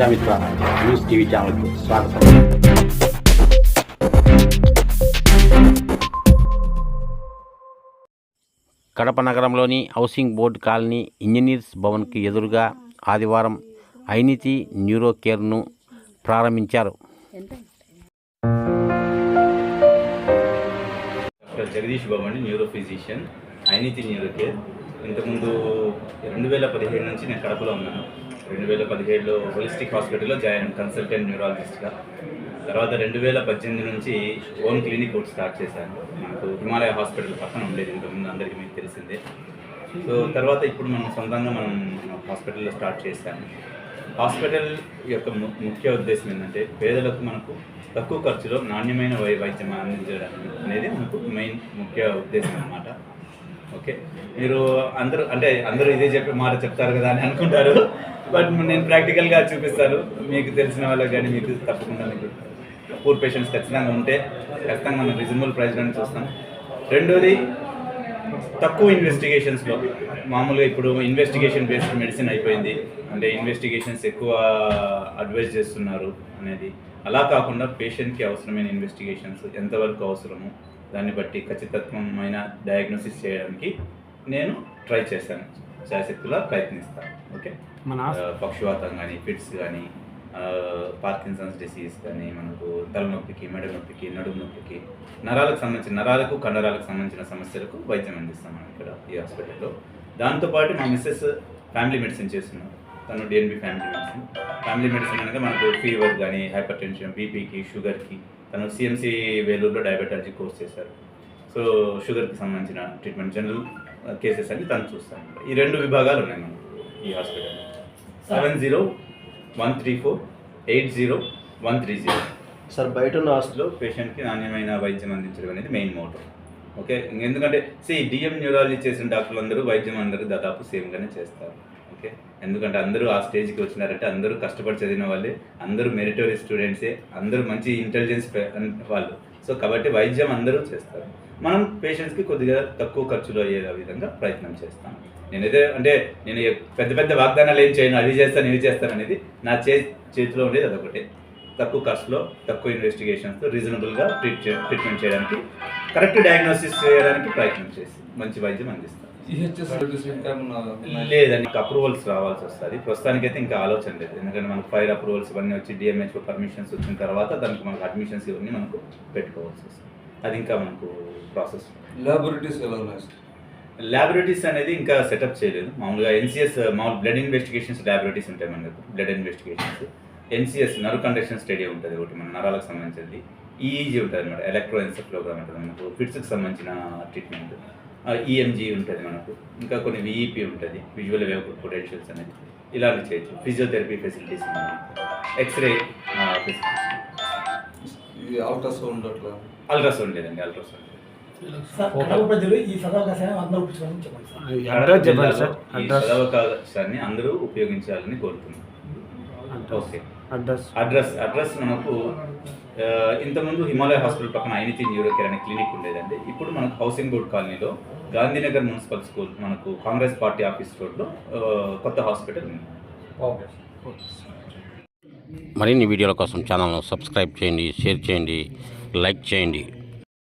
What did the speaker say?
Prajamitra news TV ఛానల్కు స్వాగతం. కడప నగరంలోని హౌసింగ్ బోర్డు కాలనీ ఇంజనీర్స్ భవన్కి ఎదురుగా ఆదివారం ఐనితి న్యూరో కేర్ను ప్రారంభించారు. డాక్టర్ జగదీష్ బాబు అండి, న్యూరో ఫిజిషియన్, ఐనితి న్యూరో కేర్. ఇంతకుముందు 2017 నుంచి నేను కడపలో ఉన్నాను. 2017లో హోలిస్టిక్ హాస్పిటల్లో జాయిన్ కన్సల్టెంట్ న్యూరాలజిస్ట్గా. తర్వాత 2018 నుంచి ఓన్ క్లినిక్ ఒకటి స్టార్ట్ చేశాను. నాకు హిమాలయ హాస్పిటల్ పక్కన ఉండేది, ఇంతకుముందు అందరికీ మీకు తెలిసిందే. సో తర్వాత ఇప్పుడు మనం సొంతంగా మనం హాస్పిటల్లో స్టార్ట్ చేశాము. హాస్పిటల్ యొక్క ముఖ్య ఉద్దేశం ఏంటంటే పేదలకు మనకు తక్కువ ఖర్చులో నాణ్యమైన వైద్యం అందించడం అనేది మనకు మెయిన్ ముఖ్య ఉద్దేశం అన్నమాట. ఓకే, మీరు అందరూ ఇదే మాట చెప్తారు కదా అని అనుకుంటారు, బట్ నేను ప్రాక్టికల్గా చూపిస్తాను. మీకు తెలిసిన వాళ్ళకి కానీ మీకు తప్పకుండా మీకు పూర్ పేషెంట్స్ ఖచ్చితంగా ఉంటే ఖచ్చితంగా మనం రీజనబుల్ ప్రైస్లోనే చూస్తాం. రెండోది, తక్కువ ఇన్వెస్టిగేషన్స్లో, మామూలుగా ఇప్పుడు ఇన్వెస్టిగేషన్ బేస్డ్ మెడిసిన్ అయిపోయింది, అంటే ఇన్వెస్టిగేషన్స్ ఎక్కువ అడ్వైజ్ చేస్తున్నారు అనేది. అలా కాకుండా పేషెంట్కి అవసరమైన ఇన్వెస్టిగేషన్స్ ఎంతవరకు అవసరమో దాన్ని బట్టి ఖచ్చితత్వమైన డయాగ్నోసిస్ చేయడానికి నేను ట్రై చేశాను, శాయశక్తులా ప్రయత్నిస్తాను. ఓకే, పక్షవాతం కానీ, ఫిట్స్ కానీ, పార్కిన్సన్స్ డిసీజ్ కానీ, మనకు తలనొప్పికి, మెడ నొప్పికి, నడుము నొప్పికి, నరాలకు కండరాలకు సంబంధించిన సమస్యలకు వైద్యం అందిస్తాం మనం ఇక్కడ ఈ హాస్పిటల్లో. దాంతోపాటు మా మిస్సెస్ ఫ్యామిలీ మెడిసిన్ చేస్తున్నాం. తను డిఎన్బి ఫ్యామిలీ మెడిసిన్ అంటే మనకు ఫీవర్ కానీ, హైపర్ టెన్షన్, బీపీకి, షుగర్కి తను సిఎంసి వేలూరులో డయాబెటాలజీ కోర్స్ చేశారు. సో షుగర్కి సంబంధించిన ట్రీట్మెంట్, జనరల్ కేసెస్ అన్ని తను చూస్తాను. ఈ 2 విభాగాలు ఉన్నాయి మనకు ఈ హాస్పిటల్లో. 7013480130. సార్, బయట ఉన్న హాస్పిటల్లో పేషెంట్కి నాణ్యమైన వైద్యం అందించడం అనేది మెయిన్ మోటో. ఓకే, ఎందుకంటే డిఎం న్యూరాలజీ చేసిన డాక్టర్లు అందరూ వైద్యం అందరూ దాదాపు సేమ్గానే చేస్తారు. ఓకే, ఎందుకంటే అందరూ ఆ స్టేజ్కి వచ్చినారంటే అందరూ కష్టపడి చదివిన వాళ్ళే, అందరూ మెరిటరీ స్టూడెంట్సే, అందరూ మంచి ఇంటెలిజెన్స్ వాళ్ళు. సో కాబట్టి వైద్యం అందరూ చేస్తారు. మనం పేషెంట్స్కి కొద్దిగా తక్కువ ఖర్చులో అయ్యే విధంగా ప్రయత్నం చేస్తాం. నేను పెద్ద పెద్ద వాగ్దానాలు ఏం చేయను, అవి చేస్తాను ఇవి చేస్తాను అనేది నా చేతిలో ఉండేది అదొకటే. తక్కువ ఖర్చులో, తక్కువ ఇన్వెస్టిగేషన్స్తో రీజనబుల్గా ట్రీట్మెంట్ చేయడానికి, కరెక్ట్ డయాగ్నోసిస్ చేయడానికి ప్రయత్నం చేసి మంచి వైద్యం అందిస్తాను. లేదండి, అప్రూవల్స్ రావాల్సి వస్తుంది. ప్రస్తుతానికైతే ఇంకా ఆలోచన లేదు, ఎందుకంటే మనకు ఫైర్ అప్రూవల్స్ ఇవన్నీ వచ్చి డిఎంహెచ్ఓ పర్మిషన్స్ వచ్చిన తర్వాత దానికి మనకు అడ్మిషన్స్ ఇవన్నీ మనకు పెట్టుకోవాల్సి వస్తుంది. అది ఇంకా మనకు ప్రాసెస్. ల్యాబొరేటరీస్ అనేది ఇంకా సెటప్ చేయలేదు. మామూలుగా ఎన్సిఎస్, బ్లడ్ ఇన్వెస్టిగేషన్స్ ల్యాబొరేటరీస్ ఉంటాయి మనకు. Blood investigations, NCS nerve conduction study ఉంటుంది ఒకటి, మన నరాలకు సంబంధించింది. ఈఈజీ ఉంటుంది అనమాట, ఎలక్ట్రోఎన్సెఫలోగ్రామ్ ఉంటుంది మనకు, ఫిట్స్కి సంబంధించిన ట్రీట్మెంట్. ఈఎంజీ ఉంటుంది మనకు, ఇంకా కొన్ని విఈపీ ఉంటుంది, విజువల్ వేవ్ పొటెన్షియల్స్ అనేది, ఇలాంటి చేయొచ్చు. Physiotherapy facilities, x-ray facilities, ultrasound లేదండి, అల్ట్రాసౌండ్. ఈ సదవకాశాన్ని అందరూ ఉపయోగించాలని కోరుతున్నాం. ఓకే, అడ్రస్ మనకు ఇంతకుముందు హిమాలయ హాస్పిటల్ పక్కన ఐనితి న్యూరో కేర్ అనే క్లినిక్ ఉండేదండి. ఇప్పుడు మనకు హౌసింగ్ బోర్డ్ కాలనీలో గాంధీనగర్ మున్సిపల్ స్కూల్, మనకు కాంగ్రెస్ పార్టీ ఆఫీస్ రోడ్లో కొత్త హాస్పిటల్ ఉంది. మరిన్ని వీడియోల కోసం ఛానల్ను సబ్స్క్రైబ్ చేయండి, షేర్ చేయండి, లైక్ చేయండి.